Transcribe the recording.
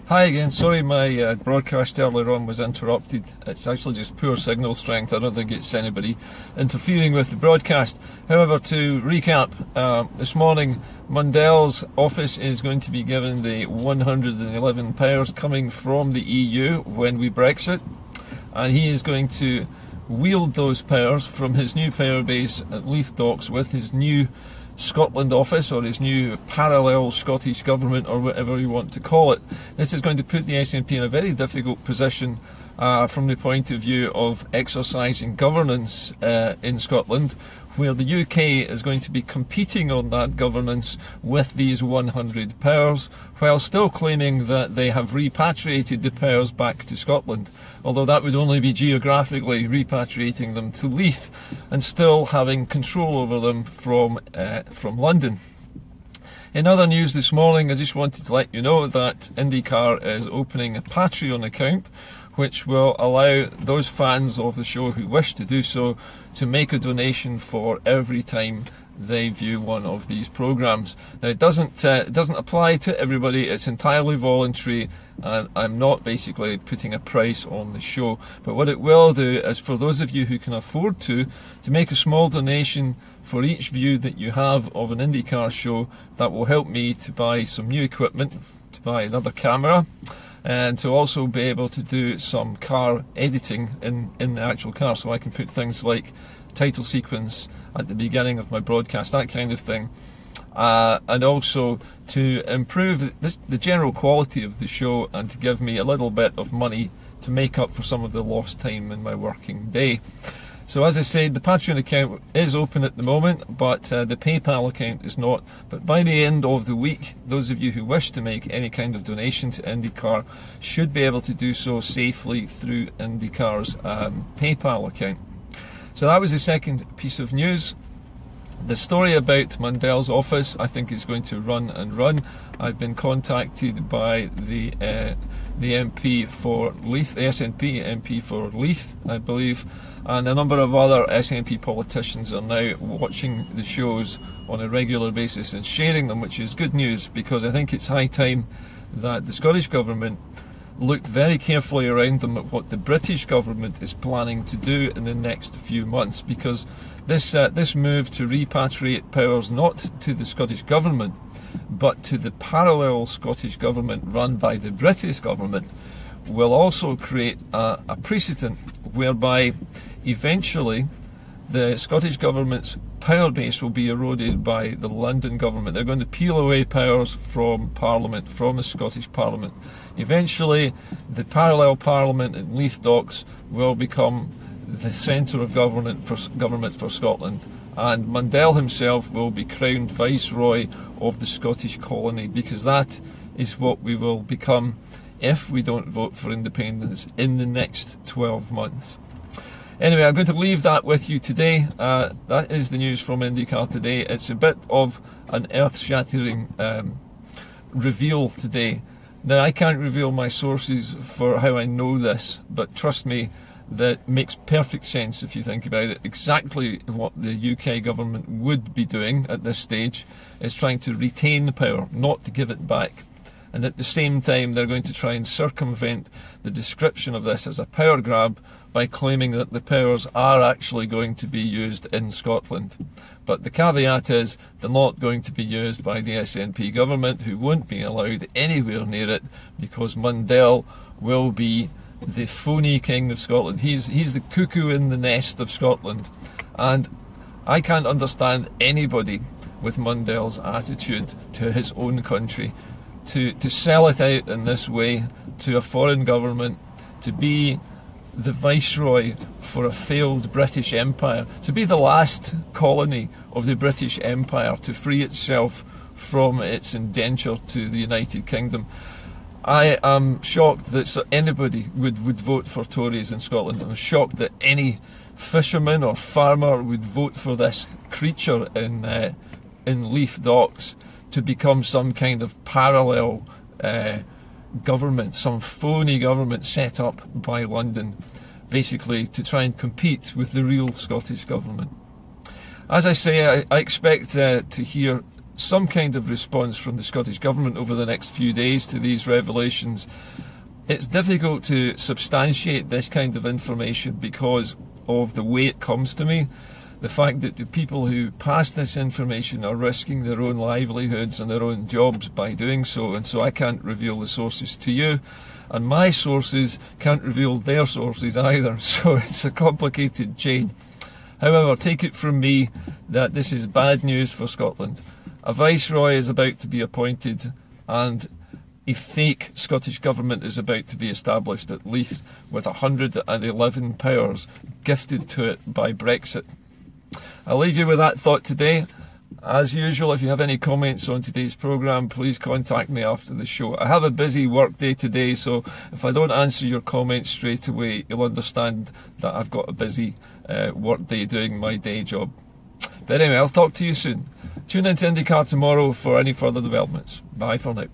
Hi again, sorry my broadcast earlier on was interrupted. It's actually just poor signal strength. I don't think it's anybody interfering with the broadcast. However, to recap, this morning Mundell's office is going to be given the £111 coming from the EU when we Brexit, and he is going to wield those powers from his new power base at Leith Docks with his new Scotland office, or his new parallel Scottish government, or whatever you want to call it. This is going to put the SNP in a very difficult position from the point of view of exercising governance in Scotland, where the UK is going to be competing on that governance with these 100 powers, while still claiming that they have repatriated the powers back to Scotland, although that would only be geographically repatriating them to Leith and still having control over them from London. In other news this morning, I just wanted to let you know that Indycar is opening a Patreon account, which will allow those fans of the show who wish to do so to make a donation for every time they view one of these programs. Now, it doesn't apply to everybody. It's entirely voluntary, and I'm not basically putting a price on the show. But what it will do is, for those of you who can afford to make a small donation for each view that you have of an IndyCar show. That will help me to buy some new equipment, to buy another camera, and to also be able to do some car editing in the actual car, so I can put things like title sequence at the beginning of my broadcast, that kind of thing, and also to improve the general quality of the show, and to give me a little bit of money to make up for some of the lost time in my working day. So as I said, the Patreon account is open at the moment, but the PayPal account is not. But by the end of the week, those of you who wish to make any kind of donation to IndyCar should be able to do so safely through IndyCar's PayPal account. So that was the second piece of news. The story about Mundell's office, I think, is going to run and run. I've been contacted by the MP for Leith, the SNP MP for Leith, I believe, and a number of other SNP politicians are now watching the shows on a regular basis and sharing them, which is good news, because I think it's high time that the Scottish Government looked very carefully around them at what the British Government is planning to do in the next few months, because this move to repatriate powers not to the Scottish Government but to the parallel Scottish Government run by the British Government will also create a precedent whereby eventually the Scottish Government's power base will be eroded by the London Government. They're going to peel away powers from Parliament, from the Scottish Parliament. Eventually, the parallel Parliament in Leith Docks will become the centre of government for Scotland, and Mundell himself will be crowned Viceroy of the Scottish colony, because that is what we will become if we don't vote for independence in the next 12 months. Anyway, I'm going to leave that with you today. That is the news from IndyCar today. It's a bit of an earth-shattering reveal today. Now, I can't reveal my sources for how I know this, but trust me, that makes perfect sense if you think about it. Exactly what the UK government would be doing at this stage is trying to retain power, not to give it back. And at the same time, they're going to try and circumvent the description of this as a power grab by claiming that the powers are actually going to be used in Scotland. But the caveat is they're not going to be used by the SNP government, who won't be allowed anywhere near it, because Mundell will be the phony king of Scotland. He's the cuckoo in the nest of Scotland. And I can't understand anybody with Mundell's attitude to his own country, to sell it out in this way to a foreign government, to be the viceroy for a failed British Empire, to be the last colony of the British Empire to free itself from its indenture to the United Kingdom. I am shocked that anybody would vote for Tories in Scotland. I'm shocked that any fisherman or farmer would vote for this creature in Leith Docks to become some kind of parallel government, some phony government set up by London, basically to try and compete with the real Scottish Government. As I say, I expect to hear some kind of response from the Scottish Government over the next few days to these revelations. It's difficult to substantiate this kind of information because of the way it comes to me. The fact that the people who pass this information are risking their own livelihoods and their own jobs by doing so, and so I can't reveal the sources to you, and my sources can't reveal their sources either, so it's a complicated chain. However, take it from me that this is bad news for Scotland. A Viceroy is about to be appointed, and a fake Scottish Government is about to be established at Leith with 111 powers gifted to it by Brexit. I'll leave you with that thought today. As usual, if you have any comments on today's programme, please contact me after the show. I have a busy work day today, so if I don't answer your comments straight away, you'll understand that I've got a busy work day doing my day job. But anyway, I'll talk to you soon. Tune in to Indycar tomorrow for any further developments. Bye for now.